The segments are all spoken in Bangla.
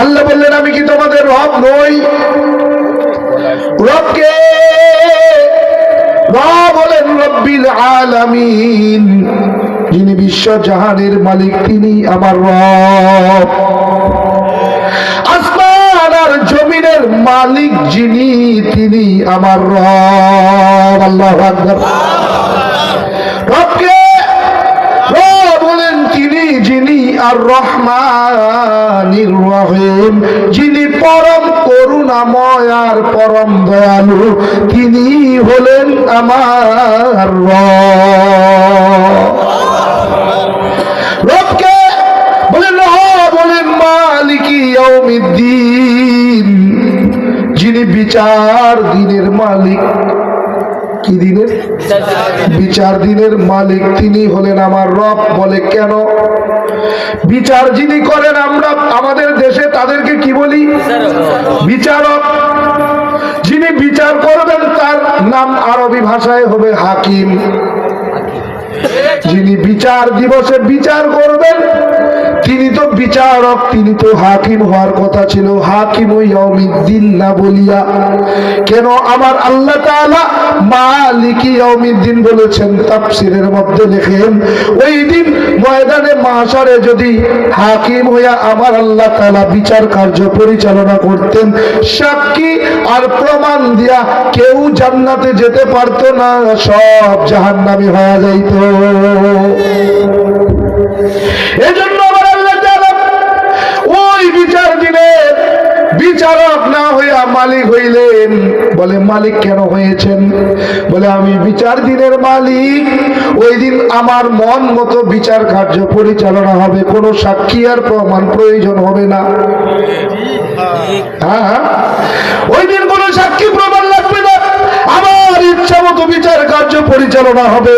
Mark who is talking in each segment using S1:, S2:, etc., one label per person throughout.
S1: আল্লাহ বললেন আমি কি তোমাদের রব নই? রবকে রব বলেন রব্বিল আলামিন, যিনি বিশ্ব জাহানের মালিক তিনি আমার রব। আসমান আর জমিনের মালিক যিনি তিনি আমার রব। আল্লাহু আকবার। রবকে রব বলেন তিনি যিনি আর রহমানির রহিম, যিনি পরম করুণাময় আর পরম দয়ালু, তিনি হলেন আমার রব। রবকে বলেন বলেন মালিকি ইয়াউমিদ্দিন, যিনি বিচার দিনের মালিক। কি দিনের? বিচার দিনের মালিক তিনি হলেন আমার রব। বলে কেন? বিচার যিনি করেন, আমরা আমাদের দেশে তাদেরকে কি বলি? বিচারক। যিনি বিচার করবেন তার নাম আরবি ভাষায় হবে হাকিম। যিনি বিচার দিবসে বিচার করবেন তিনি তো বিচারক, তিনি তো হাকিম হওয়ার কথা ছিল, হাকিম ইয়াউমিদ্দিন না বলিয়া কেন আমার আল্লাহ তাআলা মালিকি ইয়াউমিদ্দিন বলেছেন? তাফসীরের মধ্যে লেখেন ওই দিন ময়দানে মাহশারে যদি হাকিম হইয়া আমার আল্লাহ তাআলা বিচার কার্য পরিচালনা করতেন, সাক্ষী আর প্রমাণ দিয়া কেউ জান্নাতে যেতে পারত না, সব জাহান্নামী হয়ে যাইত। এজন্য আমার আল্লাহ তাআলা ওই বিচার দিনের বিচারক না হইয়া মালিক হইলেন। বলে মালিক কেন হয়েছেন? বলে আমি বিচার দিনের মালিক। ওই দিন আমার মন মতো বিচার কার্য পরিচালনা হবে, কোনো সাক্ষী আর প্রমাণ প্রয়োজন হবে না। হ্যাঁ, ওই দিন কোনো সাক্ষী প্রমাণ লাগবে না, আমার ইচ্ছা মতো বিচার কার্য পরিচালনা হবে।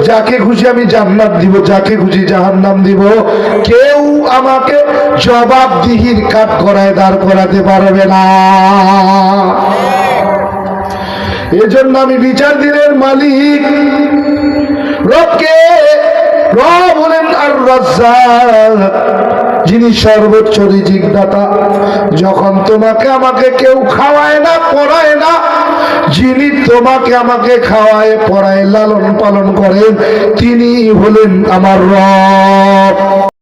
S1: যাকে খুশি আমি জান্নাত দিব, যাকে খুশি জাহান্নাম দিব। কেউ আমাকে জবাবদিহির কাঠ গড়ায় দাঁড় করাতে পারবে না। এজন্য আমি বিচার দিনের মালিক। রবকে রব হলেন আর রাজ্জাক, যিনি সর্বোচ্চ রিজিক দাতা। যখন তোমাকে আমাকে কেউ খাওয়ায় না পড়ায় না, যিনি তোমাকে আমাকে খাওয়ায় পড়ায় লালন পালন করেন তিনি হলেন আমার রব।